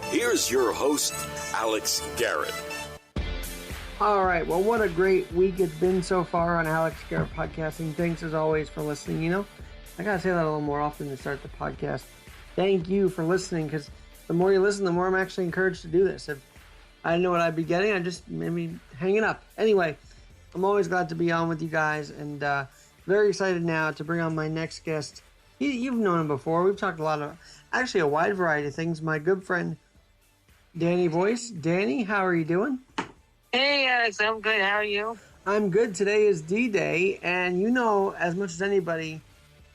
Here's your host, Alex Garrett. All right, well, what a great week it's been so far on Alex Garrett Podcasting. Thanks, as always, for listening. You know, I got to say that a little more often to start the podcast. Thank you for listening, because the more you listen, the more I'm actually encouraged to do this. If I didn't know what I'd be getting, I'd just maybe hanging up. Anyway, I'm always glad to be on with you guys, and very excited now to bring on my next guest. You've known him before. We've talked a wide variety of things. My good friend, Danny Voyes. Danny, how are you doing? Hey, Alex, I'm good. How are you? I'm good. Today is D-Day, and you know as much as anybody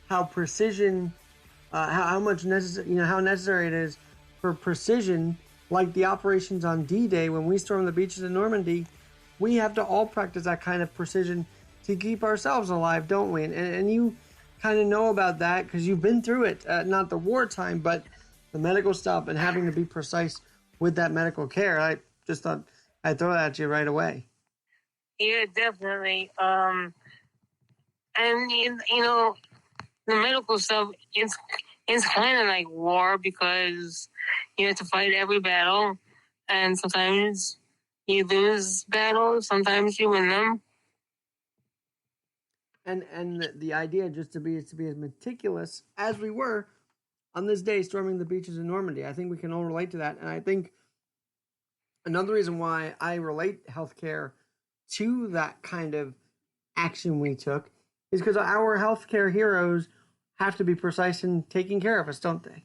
how precision, how necessary it is for precision, like the operations on D-Day when we stormed the beaches in Normandy. We have to all practice that kind of precision to keep ourselves alive, don't we? And you kind of know about that because you've been through it, not the wartime, but the medical stuff and having to be precise with that medical care. I just thought I'd throw that at you right away. Yeah, definitely. And you know, the medical stuff, it's kind of like war because you have to fight every battle, and sometimes you lose battles, sometimes you win them. And the idea just to be as meticulous as we were on this day storming the beaches in Normandy. I think we can all relate to that, and I think another reason why I relate healthcare to that kind of action we took is because our healthcare heroes have to be precise in taking care of us, don't they?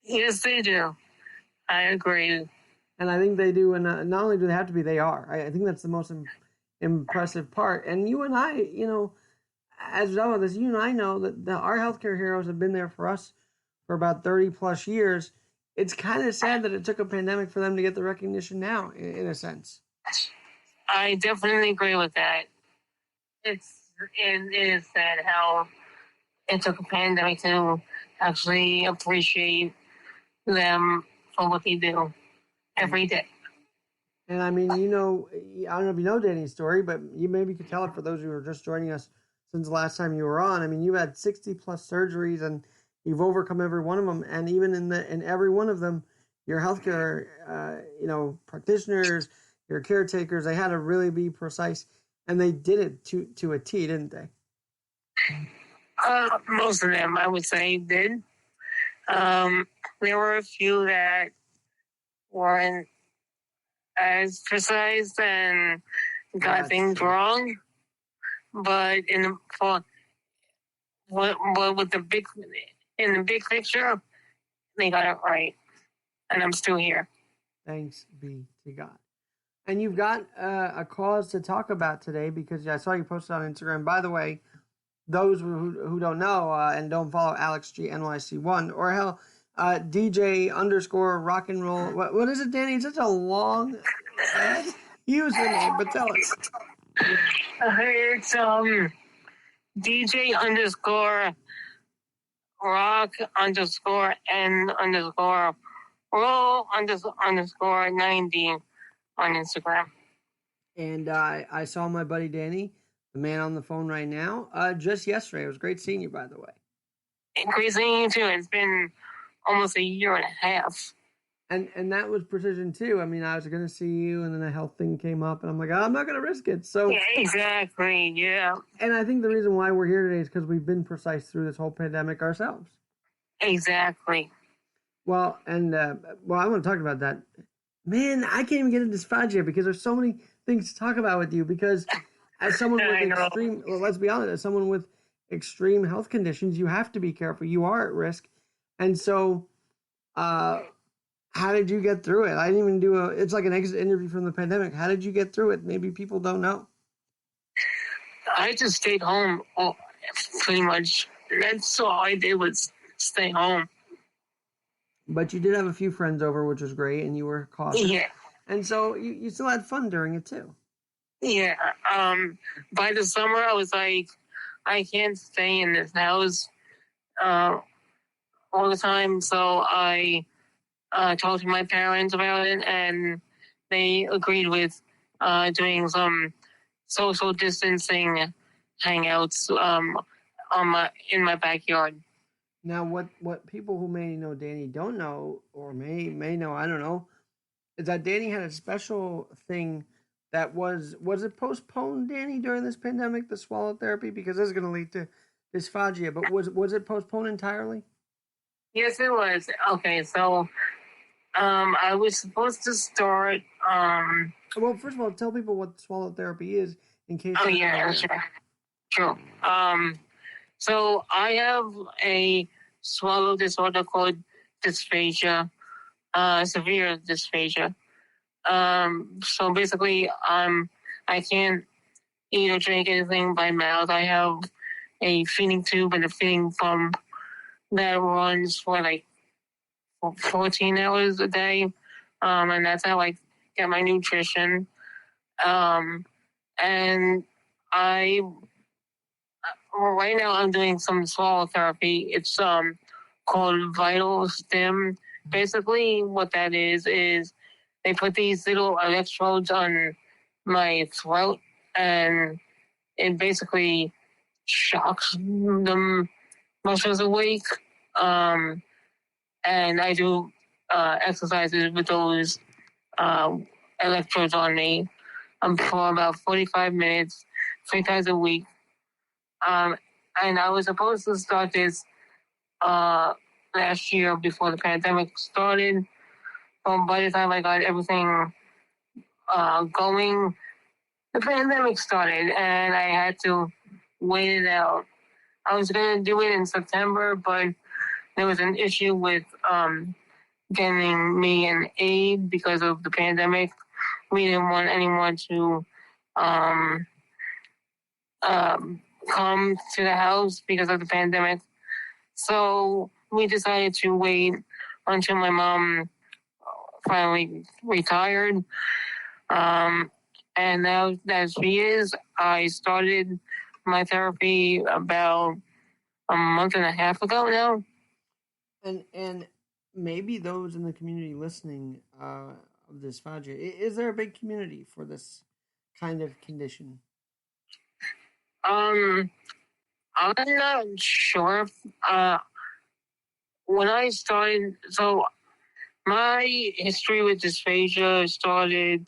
Yes, they do. I agree. And I think they do, and not only do they have to be, they are. I think that's the most impressive part. And you and I, you know, as well as this, you and I know that our healthcare heroes have been there for us for about 30 plus years. It's kind of sad that it took a pandemic for them to get the recognition now, in a sense. I definitely agree with that. It is sad how it took a pandemic to actually appreciate them for what they do every day. And I mean, you know, I don't know if you know Danny's story, but you maybe could tell it for those who are just joining us since the last time you were on. I mean, you had 60 plus surgeries and you've overcome every one of them. And even in every one of them, your healthcare, practitioners, your caretakers, they had to really be precise, and they did it to a T, didn't they? Most of them, I would say, did. There were a few that weren't as precise and got things wrong, but in the big picture, they got it right, and I'm still here. Thanks be to God. And you've got a cause to talk about today because I saw you posted on Instagram. By the way, those who don't know and don't follow AlexGNYC1 or hell, DJ _, rock and roll. What is it, Danny? It's such a long username, but tell us. It's DJ _ rock _ n _ roll _ 90 on Instagram. And I saw my buddy Danny, the man on the phone right now, just yesterday. It was great seeing you, by the way. Great seeing you too. It's been almost a year and a half. And that was precision too. I mean, I was going to see you, and then a health thing came up, and I'm like, I'm not going to risk it. So yeah, exactly, yeah. And I think the reason why we're here today is because we've been precise through this whole pandemic ourselves. Exactly. Well, and I want to talk about that. Man, I can't even get into dysphagia because there's so many things to talk about with you. Because as someone with extreme, well, let's be honest, as someone with extreme health conditions, you have to be careful. You are at risk, and so. How did you get through it? I didn't even do it's like an exit interview from the pandemic. How did you get through it? Maybe people don't know. I just stayed home pretty much. That's all I did was stay home. But you did have a few friends over, which was great, and you were cautious. Yeah. And so you still had fun during it too. Yeah. By the summer, I was like, I can't stay in this house all the time. So I talked to my parents about it, and they agreed with doing some social distancing hangouts in my backyard. Now, what people who may know Danny don't know, or may know, I don't know, is that Danny had a special thing that was it postponed, Danny, during this pandemic, the swallow therapy, because this is going to lead to dysphagia. But was it postponed entirely? Yes, it was. Okay, so I was supposed to start. Well, first of all, tell people what swallow therapy is in case Oh they're not yeah, aware. sure. So I have a swallow disorder called dysphagia, severe dysphagia. So basically, I can't eat or drink anything by mouth. I have a feeding tube and a feeding pump that runs for like 14 hours a day. And that's how I get my nutrition. And I, right now I'm doing some swallow therapy. It's called Vital Stim. Basically, what that is they put these little electrodes on my throat, and it basically shocks the muscles awake. And I do exercises with those uh, electrodes on me for about 45 minutes, 3 times a week. Um, and I was supposed to start this last year before the pandemic started. But by the time I got everything going, the pandemic started, and I had to wait it out. I was going to do it in September, but there was an issue with getting me an aid because of the pandemic. We didn't want anyone to um, come to the house because of the pandemic. So we decided to wait until my mom finally retired. And now that she is, I started my therapy about a month and a half ago now. And maybe those in the community listening of dysphagia, is there a big community for this kind of condition? Um, I'm not sure. When I started, so my history with dysphagia started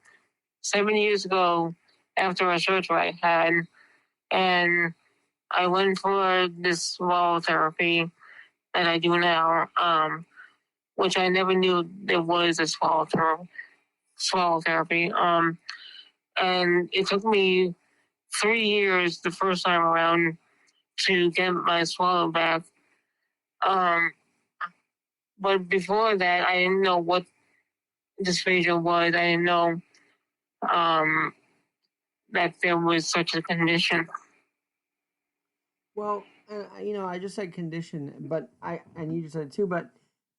7 years ago after a surgery I had, and I went for this swallow therapy that I do now, which I never knew there was a swallow therapy. And it took me 3 years the first time around to get my swallow back. Um, but before that, I didn't know what dysphagia was. I didn't know um, that there was such a condition. Well, I just said condition, but and you just said it too. But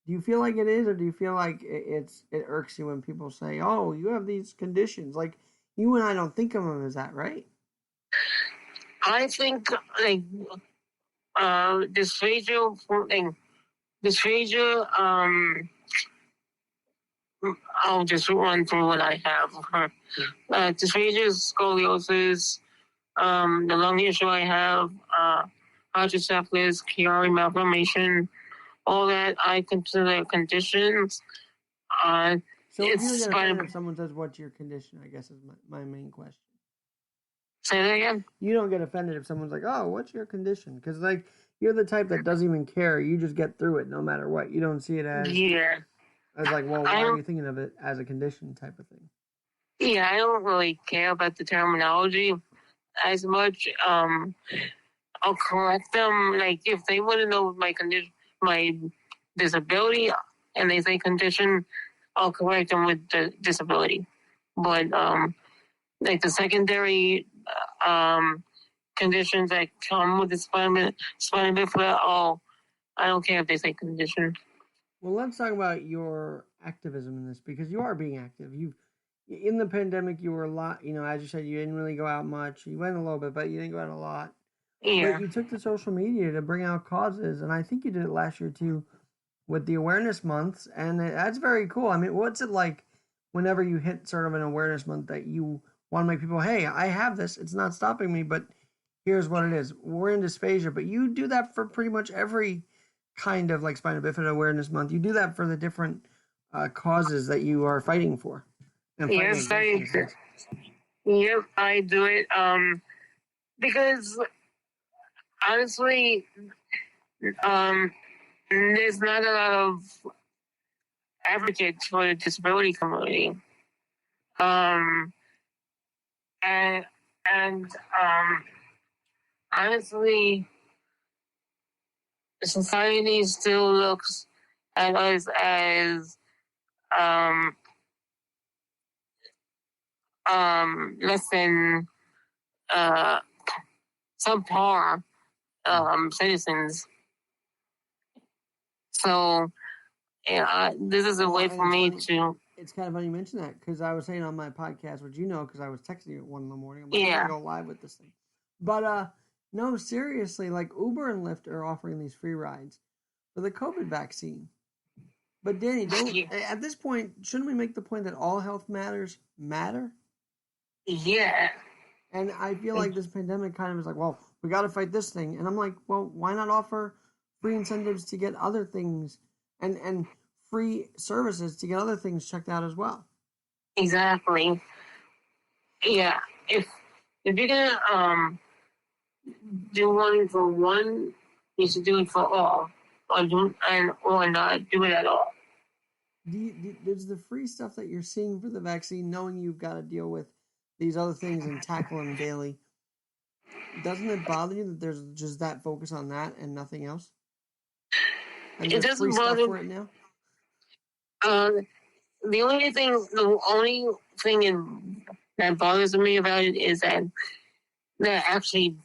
do you feel like it is, or do you feel like it irks you when people say, "Oh, you have these conditions"? Like you and I don't think of them as that, right? I think like dysphagia, dysphagia. I'll just run through what I have. Dysphagia, scoliosis, the lung issue I have, hydrocephalus, Chiari malformation, all that I consider conditions. So if you It's get spinal. offended if someone says, "What's your condition?" I guess is my main question. Say that again. You don't get offended if someone's like, "Oh, what's your condition?" Because like you're the type that doesn't even care. You just get through it no matter what. You don't see it Yeah. as like, well, why are you thinking of it as a condition type of thing? Yeah, I don't really care about the terminology as much. I'll correct them. Like if they want to know my condition, my disability, and they say condition, I'll correct them with the disability. But like the secondary conditions that come with the spinal bifida, I don't care if they say condition. Well, let's talk about your activism in this because you are being active. You in the pandemic, you were a lot. As you said, you didn't really go out much. You went a little bit, but you didn't go out a lot. Yeah. But you took to social media to bring out causes, and I think you did it last year too, with the awareness months, and that's very cool. I mean, what's it like whenever you hit sort of an awareness month that you want to make people, hey, I have this, it's not stopping me, but here's what it is. We're in dysphagia, but you do that for pretty much every kind of like Spina Bifida Awareness Month, you do that for the different causes that you are fighting for. And Yes, fighting yep, I do it. Because honestly, there's not a lot of advocates for the disability community. And honestly, society still looks at us as less than subpar citizens. So this is a way for me to. It's kind of funny you mention that, because I was saying on my podcast, which you know, because I was texting you at 1 a.m. I'm like, I'm gonna go live with this thing. But no, seriously, like Uber and Lyft are offering these free rides for the COVID vaccine. But Danny, at this point, shouldn't we make the point that all health matters matter? Yeah. And I feel like this pandemic kind of is like, well, we got to fight this thing. And I'm like, well, why not offer free incentives to get other things and free services to get other things checked out as well? Exactly. Yeah. If you're gonna do one for one, you should do it for all, or not do it at all. Does the free stuff that you're seeing for the vaccine, knowing you've got to deal with these other things and tackle them daily, doesn't it bother you that there's just that focus on that and nothing else? And it doesn't free bother stuff for it now? The only thing that bothers me about it is that they're actually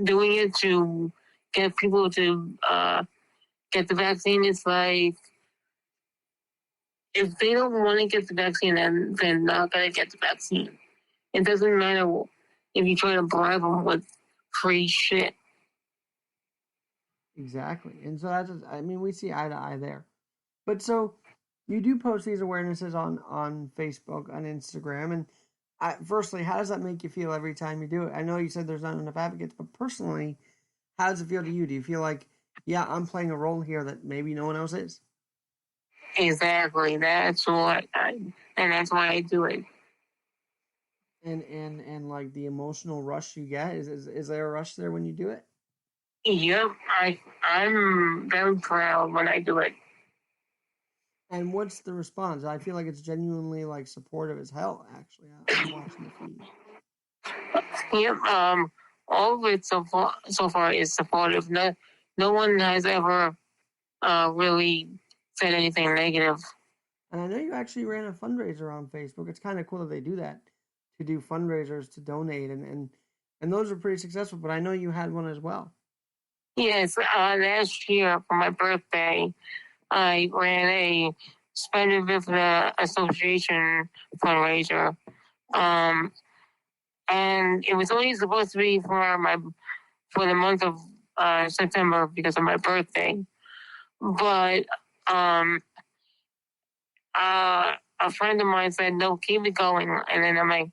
doing it to get people to get the vaccine. It's like, if they don't want to get the vaccine, then they're not going to get the vaccine. It doesn't matter if you try to bribe them with free shit. Exactly. And so that's, I mean, we see eye to eye there. But so you do post these awarenesses on Facebook, on Instagram. And firstly, how does that make you feel every time you do it? I know you said there's not enough advocates, but personally, how does it feel to you? Do you feel like, yeah, I'm playing a role here that maybe no one else is? Exactly. That's what and that's why I do it. And like the emotional rush you get, is there a rush there when you do it? Yep, I'm very proud when I do it. And what's the response? I feel like it's genuinely like supportive as hell. Actually, I'm watching the feed. Yep. All of it so far is supportive. No one has ever really said anything negative. And I know you actually ran a fundraiser on Facebook. It's kind of cool that they do that, to do fundraisers to donate, and those are pretty successful. But I know you had one as well. Yes, last year for my birthday, I ran a Spina Bifida Association fundraiser, and it was only supposed to be for the month of September because of my birthday, but a friend of mine said, "No, keep it going," and then I'm like,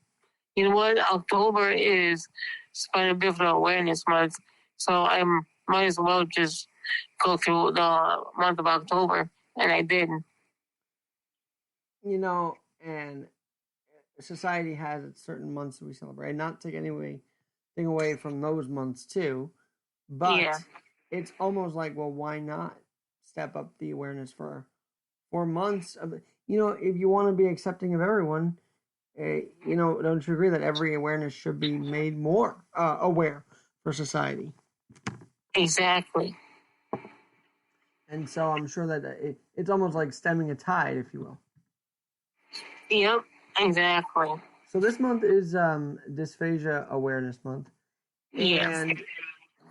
you know what? October is Spina Bifida Awareness Month, so I might as well just go through the month of October, and I did. You know, and society has its certain months that we celebrate. Not take anything away from those months too, but it's almost like, well, why not step up the awareness for months of, you know, if you want to be accepting of everyone, you know, don't you agree that every awareness should be made more aware for society? Exactly. And so I'm sure that it's almost like stemming a tide, if you will. Yep, exactly. So this month is Dysphagia Awareness Month. And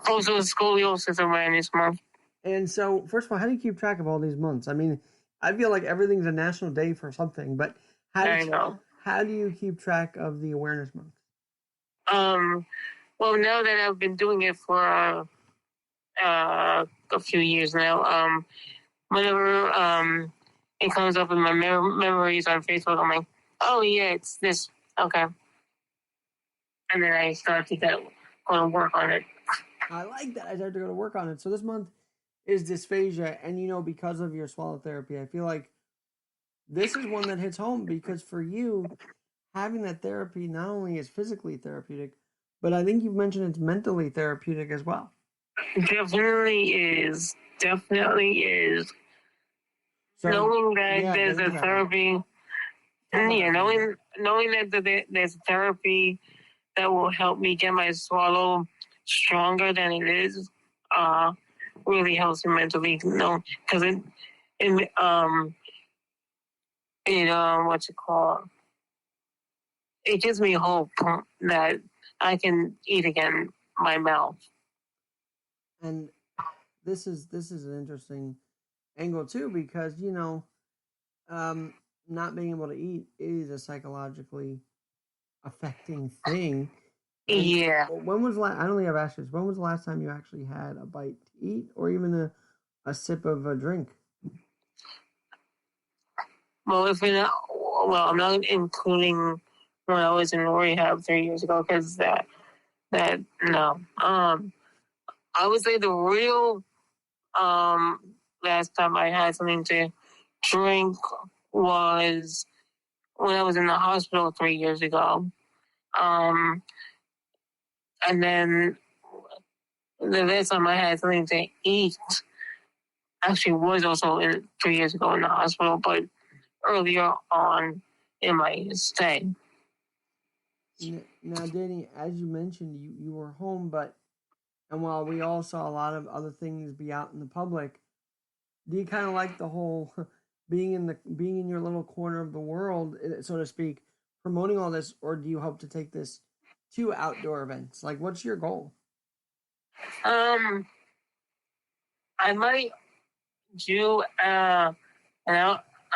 also Scoliosis Awareness Month. And so, first of all, how do you keep track of all these months? I mean, I feel like everything's a national day for something, but how do you keep track of the awareness month? Well, now that I've been doing it for a few years now, whenever it comes up in my memories on Facebook, I'm like, oh yeah, it's this, okay, and then I start to go to work on it. I like that. I started to go to work on it. So this month, is dysphagia. And, because of your swallow therapy, I feel like this is one that hits home because for you, having that therapy not only is physically therapeutic, but I think you've mentioned it's mentally therapeutic as well. Definitely is. Definitely is. So, knowing that yeah, there's a therapy, knowing that there's therapy that will help me get my swallow stronger than it is, really helps me mentally. Because what's it called? It gives me hope that I can eat again my mouth. And this is an interesting angle too, because not being able to eat is a psychologically affecting thing. And yeah. When was I don't think I've asked this. When was the last time you actually had a bite to eat, or even a sip of a drink? Well, I'm not including when I was in rehab 3 years ago, because that no. I would say the real last time I had something to drink was when I was in the hospital 3 years ago. And then the last time I had something to eat actually was also 3 years ago in the hospital, but earlier on in my stay. Now, Danny, as you mentioned, you were home, and while we all saw a lot of other things be out in the public, do you kind of like the whole being in your little corner of the world, so to speak, promoting all this, or do you hope to take this to outdoor events? Like, what's your goal? I might do I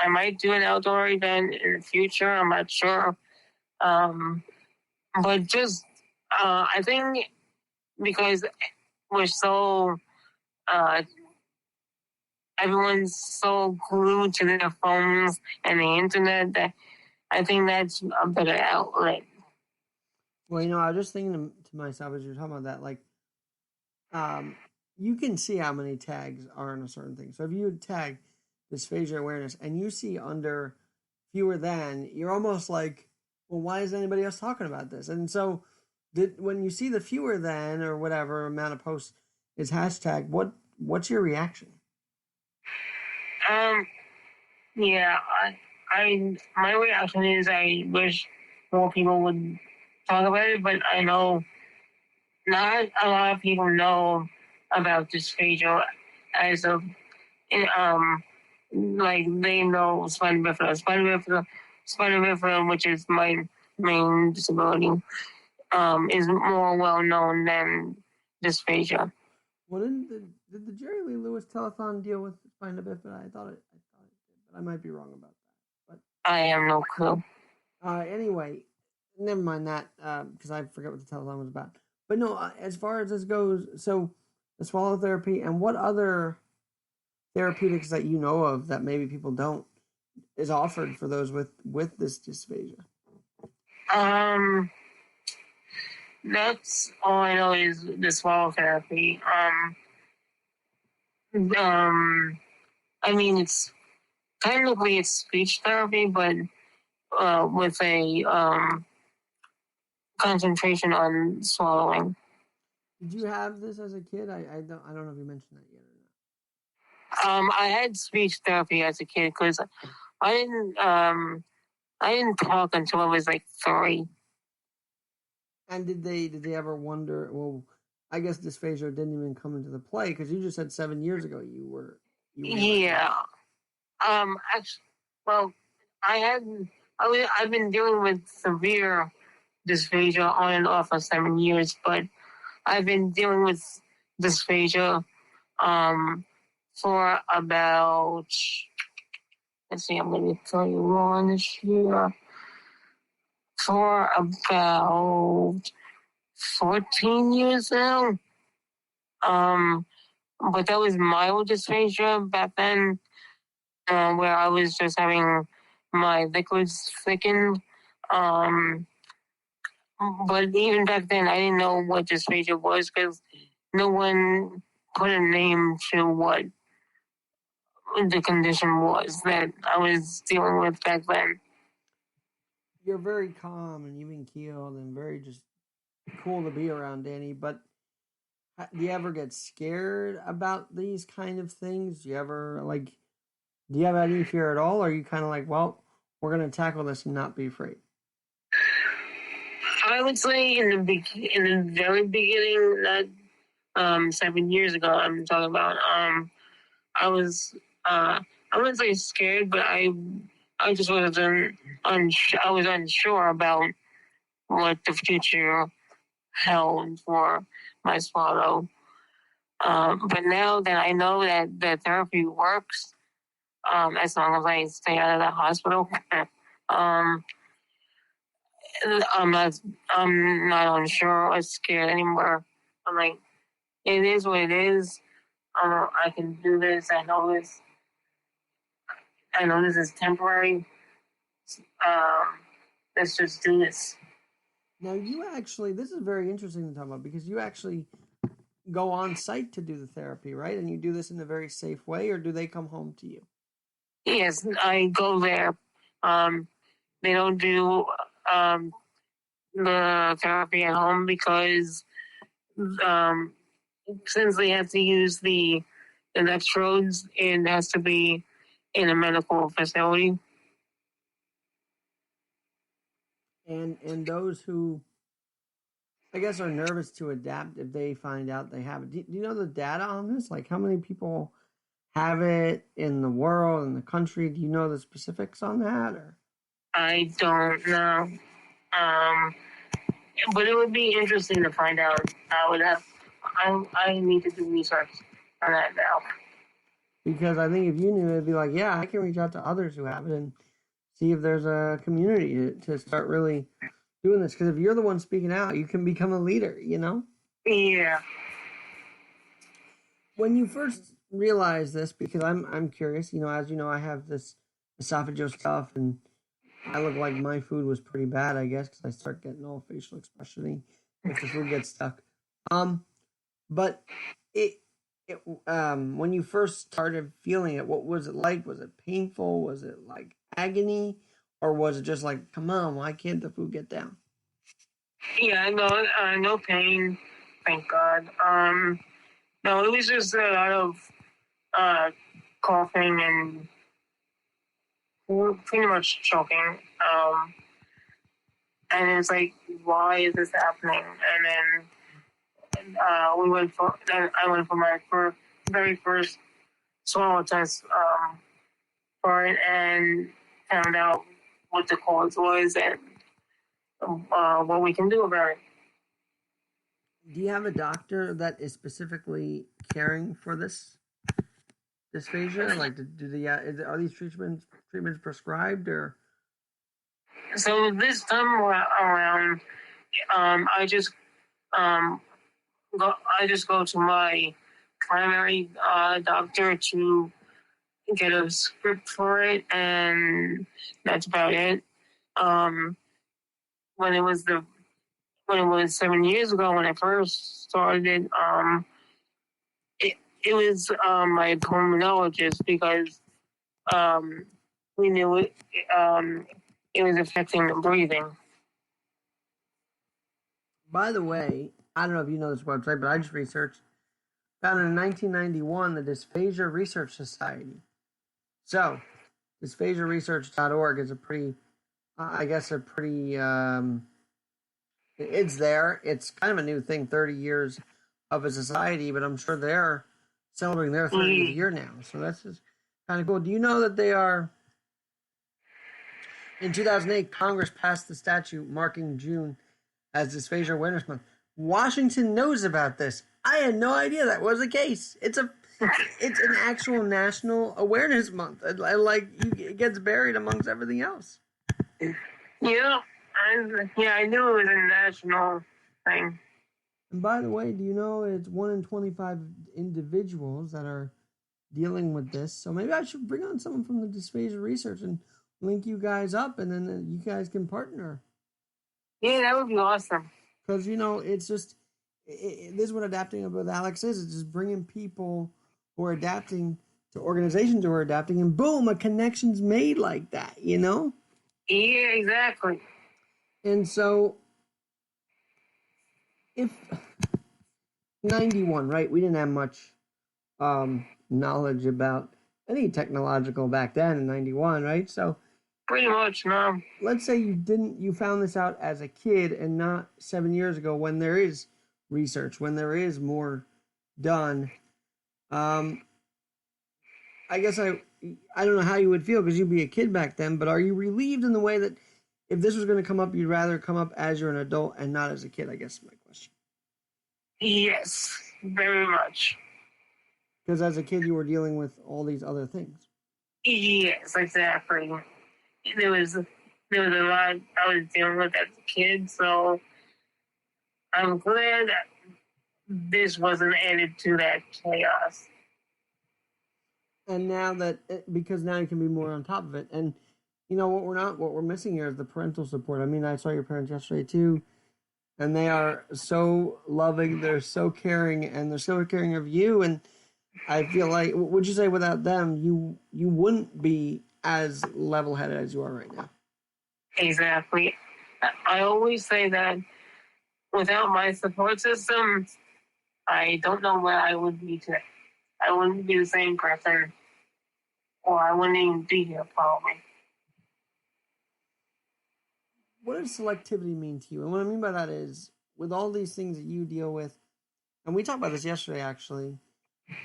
might do an outdoor event in the future. I'm not sure. But just I think because we're so everyone's so glued to their phones and the internet that I think that's a better outlet. Well, I was just thinking to myself as you were talking about that, like, you can see how many tags are in a certain thing. So if you tag dysphagia awareness and you see under fewer than, you're almost like, well, why is anybody else talking about this? And so when you see the fewer than or whatever amount of posts is hashtag, what's your reaction? Yeah, my reaction is I wish more people would talk about it, but I know not a lot of people know about dysphagia as of like they know spina bifida, which is my main disability, is more well known than dysphagia. Well, did the Jerry Lee Lewis telethon deal with spina bifida? I thought it did, but I might be wrong about that. But I have no clue. Anyway, never mind that because I forget what the telethon was about. But no, as far as this goes, so the swallow therapy and what other therapeutics that you know of that maybe people don't is offered for those with this dysphagia? That's all I know is the swallow therapy. I mean, it's technically it's speech therapy, but with a concentration on swallowing. Did you have this as a kid? I don't know if you mentioned that yet or not. I had speech therapy as a kid because I didn't talk until I was like 3. And did they ever wonder? Well, I guess dysphagia didn't even come into the play because you just said 7 years ago you were yeah. Actually, well, I've been dealing with severe dysphagia on and off for 7 years, but I've been dealing with dysphagia for about, let's see, I'm going to tell you wrong this year, for about 14 years now. But that was mild dysphagia back then, where I was just having my liquids thickened. But even back then, I didn't know what dysphagia was because no one put a name to what the condition was that I was dealing with back then. You're very calm and even keeled and very just cool to be around, Danny. But do you ever get scared about these kind of things? Do you ever do you have any fear at all? Or are you kind of like, well, we're going to tackle this and not be afraid? I would say in the very beginning, not 7 years ago, I'm talking about. I was I wouldn't say scared, but I just wasn't I was unsure about what the future held for my swallow. But now that I know that the therapy works, as long as I stay out of the hospital, I'm not unsure or scared anymore. I'm like, it is what it is. I can do this. I know this. I know this is temporary. Let's just do this. Now, you actually, this is very interesting to talk about because you actually go on site to do the therapy, right? And you do this in a very safe way, or do they come home to you? Yes, I go there. They don't do the therapy at home because since they have to use the electrodes, it has to be in a medical facility. And those who, I guess, are nervous to adapt if they find out they have it. Do you know the data on this? Like how many people have it in the world, in the country? Do you know the specifics on that? Or I don't know. But it would be interesting to find out. I need to do research on that now. Because I think if you knew, it'd be like, yeah, I can reach out to others who have it and see if there's a community to start really doing this. Because if you're the one speaking out, you can become a leader, you know? Yeah. When you first realized this, because I'm curious, you know, as you know, I have this esophageal stuff, and I look like my food was pretty bad, I guess, because I start getting all facial expression if the food gets stuck. But when you first started feeling it, what was it like? Was it painful? Was it like agony? Or was it just like, come on, why can't the food get down? Yeah, no pain, thank God. No, it was just a lot of coughing and pretty much choking. And it's like, why is this happening? And then I went for my very first swallow test for it and found out what the cause was and what we can do about it. Do you have a doctor that is specifically caring for this dysphagia? Like, are these treatments prescribed or? So this time around, I just go to my primary doctor to get a script for it, and that's about it. When it was 7 years ago when I first started, it was my pulmonologist because we knew it was affecting the breathing. By the way, I don't know if you know this website, but I just researched. Founded in 1991, the Dysphagia Research Society. So, dysphagiaresearch.org is a pretty, it's there. It's kind of a new thing, 30 years of a society, but I'm sure they're celebrating their 30th year now. So that's just kind of cool. Do you know that they are, in 2008, Congress passed the statute marking June as Dysphagia Awareness Month. Washington knows about this. I had no idea that was the case. It's an actual national awareness month. It gets buried amongst everything else. Yeah, I knew it was a national thing. And by the way, do you know it's 1 in 25 individuals that are dealing with this? So maybe I should bring on someone from the dysphagia research and link you guys up, and then you guys can partner. Yeah, that would be awesome. Because, you know, it's this is what adapting with Alex is. It's just bringing people who are adapting to organizations who are adapting, and boom, a connection's made like that, you know? Yeah, exactly. And so, if 91, right? We didn't have much knowledge about any technological back then in 91, right? So pretty much, no. Let's say you found this out as a kid and not 7 years ago, when there is research, when there is more done. I guess I don't know how you would feel, because you'd be a kid back then, but are you relieved in the way that if this was going to come up, you'd rather come up as you're an adult and not as a kid? I guess is my question. Yes, very much. Because as a kid, you were dealing with all these other things. Yes, exactly. There was a lot I was dealing with as a kid, so I'm glad that this wasn't added to that chaos. And now because now you can be more on top of it. And you know what we're missing here is the parental support. I mean, I saw your parents yesterday too, and they are so loving, they're so caring, and they're so caring of you. And I feel like, would you say without them, you wouldn't be as level-headed as you are right now? Exactly. I always say that without my support system, I don't know where I would be today. I wouldn't be the same person, or I wouldn't even be here probably. What does selectivity mean to you? And what I mean by that is, with all these things that you deal with, and we talked about this yesterday actually,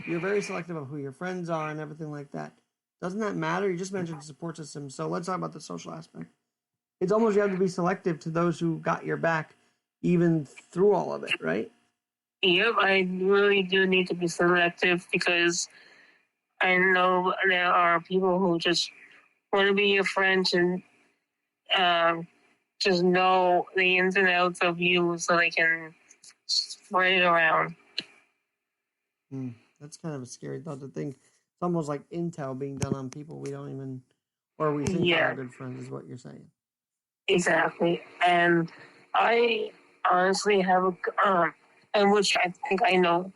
you're very selective of who your friends are and everything like that. Doesn't that matter? You just mentioned support system, so let's talk about the social aspect. It's almost you have to be selective to those who got your back even through all of it, right? Yep, I really do need to be selective, because I know there are people who just want to be your friends and just know the ins and outs of you so they can spread it around. That's kind of a scary thought to think. It's almost like intel being done on people we don't even, or we think are good friends, is what you're saying. Exactly. And I honestly have and which I think you know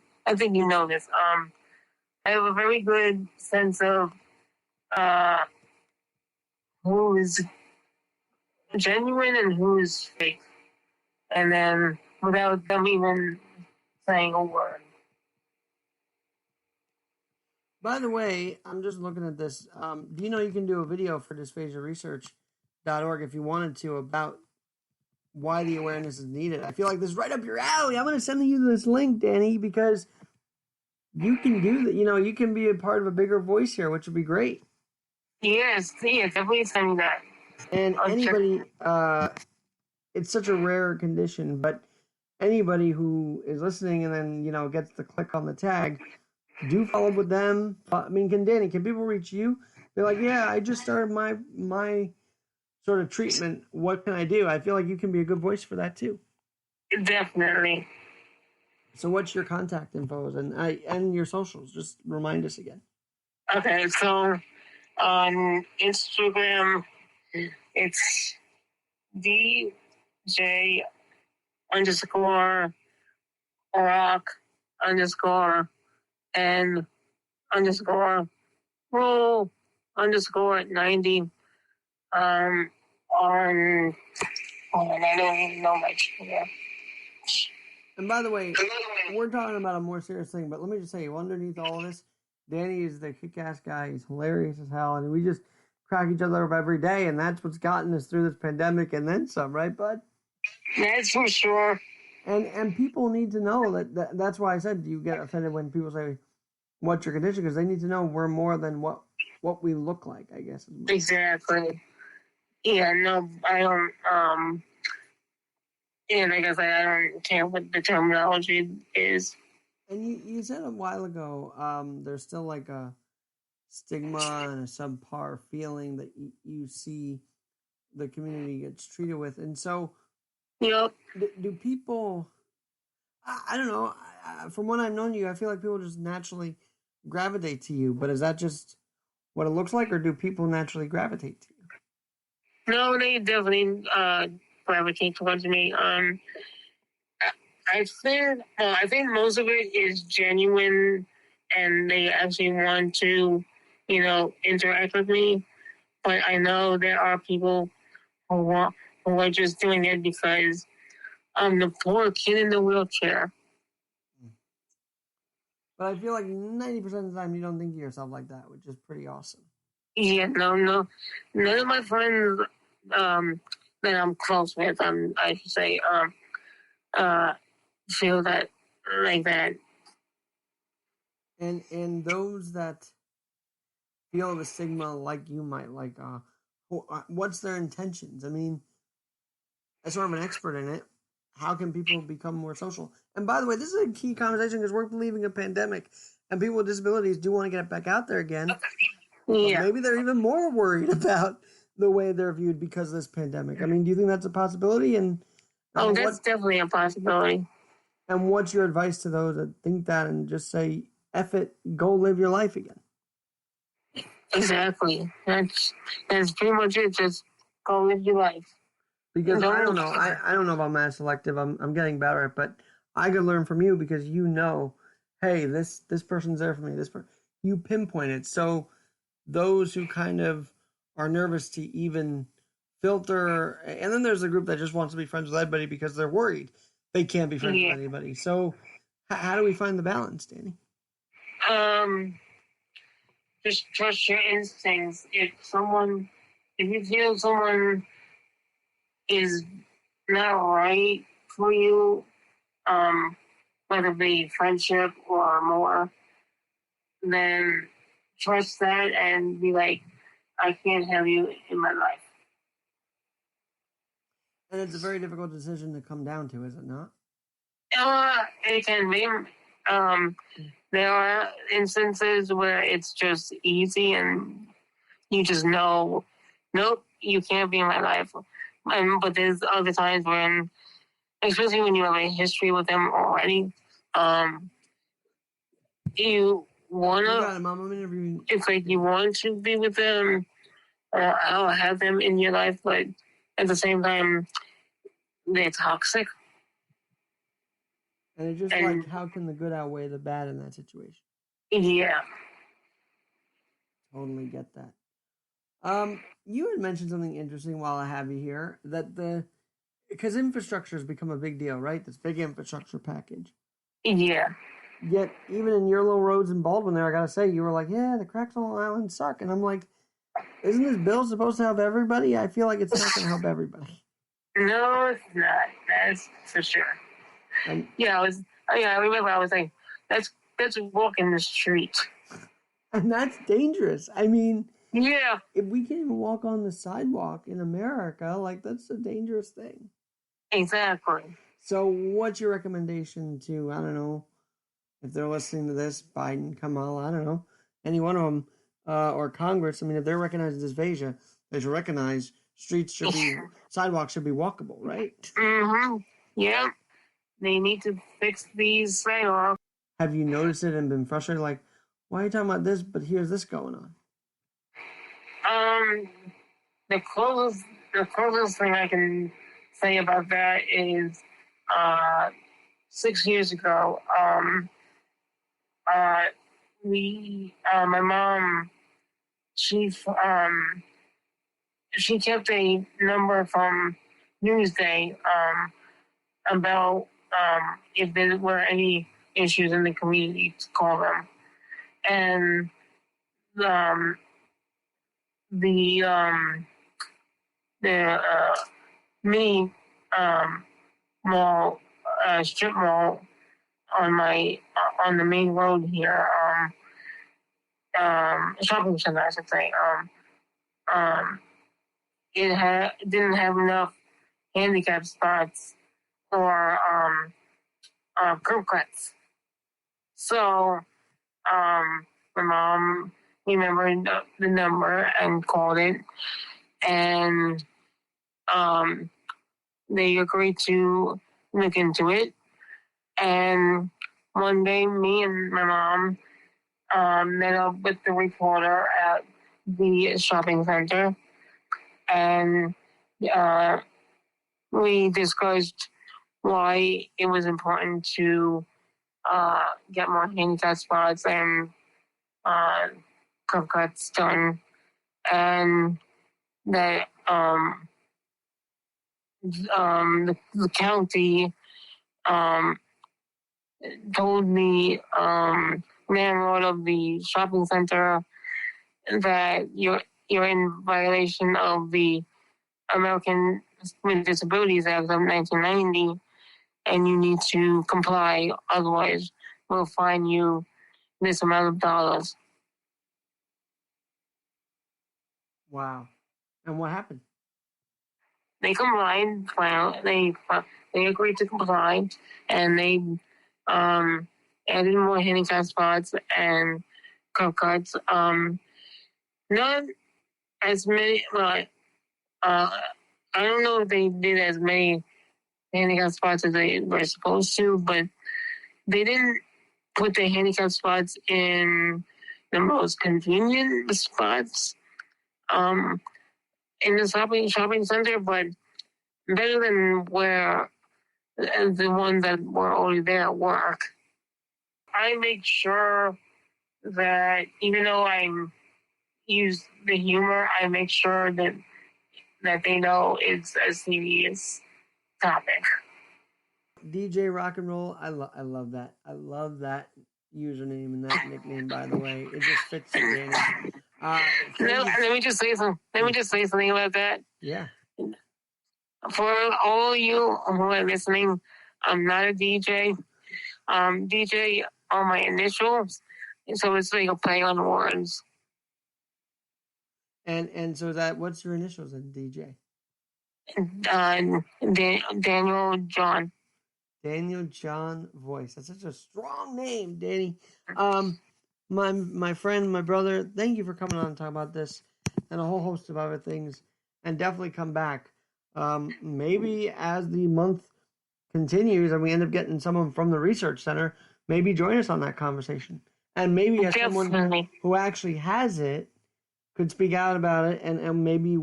this, I have a very good sense of who is genuine and who is fake. And then without them even saying a word. By the way, I'm just looking at this. Do you know you can do a video for dysphagiaresearch.org if you wanted to, about why the awareness is needed? I feel like this is right up your alley. I'm going to send you this link, Danny, because you can do that. You know, you can be a part of a bigger voice here, which would be great. Yes, definitely send me that. And anybody, it's such a rare condition, but anybody who is listening and then, you know, gets the click on the tag, do follow up with them. I mean, Danny, can people reach you? They're like, yeah, I just started my sort of treatment. What can I do? I feel like you can be a good voice for that too. Definitely. So what's your contact info and your socials? Just remind us again. Okay, so on Instagram, it's DJ _ rock _ and _ roll _ 90. On I don't even know my channel. And by the way, we're talking about a more serious thing, but let me just say, underneath all of this, Danny is the kick-ass guy. He's hilarious as hell, and we just crack each other up every day, and that's what's gotten us through this pandemic and then some, right, bud? That's for sure. And people need to know that's why I said you get offended when people say, what's your condition? Because they need to know we're more than what we look like, I guess. Exactly. Yeah, no, I don't, and I guess I don't care what the terminology is. And you said a while ago, there's still like a stigma and a subpar feeling that you see the community gets treated with. And so, yep. Do people, I don't know, from what I've known you, I feel like people just naturally gravitate to you. But is that just what it looks like, or do people naturally gravitate to you? No, they definitely gravitate towards me. I I think most of it is genuine, and they actually want to, interact with me. But I know there are people who are just doing it because I'm the poor kid in the wheelchair. But I feel like 90% of the time you don't think of yourself like that, which is pretty awesome. Yeah, no. None of my friends that I'm close with, I should say, feel that like that. And those that feel the stigma like you might, like, what's their intentions? I mean, as sort of an expert in it, how can people become more social? And by the way, this is a key conversation because we're leaving a pandemic, and people with disabilities do want to get back out there again. Yeah. Maybe they're even more worried about the way they're viewed because of this pandemic. I mean, do you think that's a possibility? And that's definitely a possibility. And what's your advice to those that think that and just say, F it, go live your life again? Exactly. That's pretty much it. Just go live your life. Because I don't know. I don't know about mass selective. I'm getting better at it, but I could learn from you because you know, hey, this person's there for me. You pinpoint it. So those who kind of are nervous to even filter, and then there's a group that just wants to be friends with everybody because they're worried they can't be friends with anybody. So how do we find the balance, Danny? Just trust your instincts. If you feel someone is not right for you, whether it be friendship or more, then trust that and be like, I can't have you in my life. And it's a very difficult decision to come down to, is it not? It can be. There are instances where it's just easy and you just know, nope, you can't be in my life. But there's other times when, especially when you have a history with them already, you wanna. It's like you want to be with them, or have them in your life, but at the same time, they're toxic. And it's just like, how can the good outweigh the bad in that situation? Yeah. Totally get that. You had mentioned something interesting while I have you here, that because infrastructure has become a big deal, right? This big infrastructure package. Yeah. Yet, even in your little roads in Baldwin there, I gotta say, you were like, yeah, the cracks on Long Island suck. And I'm like, isn't this bill supposed to help everybody? I feel like it's not going to help everybody. No, it's not. That's for sure. I remember I was like, let's walk in the street. And that's dangerous. I mean, yeah, if we can't even walk on the sidewalk in America, like, that's a dangerous thing. Exactly. So what's your recommendation to, I don't know, if they're listening to this, Biden, Kamala, I don't know, any one of them, or Congress, I mean, if they're recognizing dysphagia, they should recognize sidewalks should be walkable, right? Mm-hmm. Yeah. They need to fix these sidewalks. Have you noticed it and been frustrated? Like, why are you talking about this, but here's this going on? The closest thing I can say about that is 6 years ago, my mom, she kept a number from Newsday about if there were any issues in the community to call them, and the mini mall, strip mall on the main road here, shopping center, I should say. It didn't have enough handicap spots or curb cuts. So my mom remembered the number and called it, and they agreed to look into it. And one day, me and my mom met up with the reporter at the shopping center, and we discussed why it was important to get more handicap spots and curb cuts done, and that the county told the landlord of the shopping center that you're in violation of the American with Disabilities Act of 1990, and you need to comply. Otherwise, we'll fine you this amount of dollars. Wow. And what happened? They complied. Well, they agreed to comply, and they added more handicap spots and curb cuts. Not as many. Well, I don't know if they did as many handicap spots as they were supposed to, but they didn't put the handicap spots in the most convenient spots in the shopping center, but better than where the ones that were already there at work. I make sure that even though I use the humor, I make sure that they know it's a serious topic. DJ Rock and Roll, I love that. I love that username and that nickname, by the way. It just fits you, Danny. Let me just say something about that. Yeah. For all you who are listening, I'm not a DJ. DJ are my initials, so it's like a play on words. And so what's your initials in DJ? Daniel John. Daniel John Voyes. That's such a strong name, Danny. My friend, my brother, thank you for coming on and talking about this and a whole host of other things. And definitely come back. Maybe as the month continues and we end up getting someone from the research center, maybe join us on that conversation. And maybe as someone who actually has it could speak out about it and maybe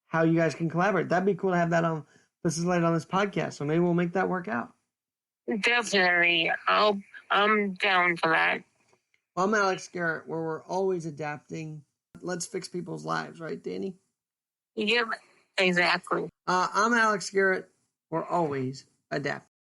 how you guys can collaborate. That'd be cool to have that on this podcast. So maybe we'll make that work out. Definitely. I'm down for that. Well, I'm Alex Garrett, where we're always adapting. Let's fix people's lives, right, Danny? Yep, exactly. I'm Alex Garrett. We're always adapting.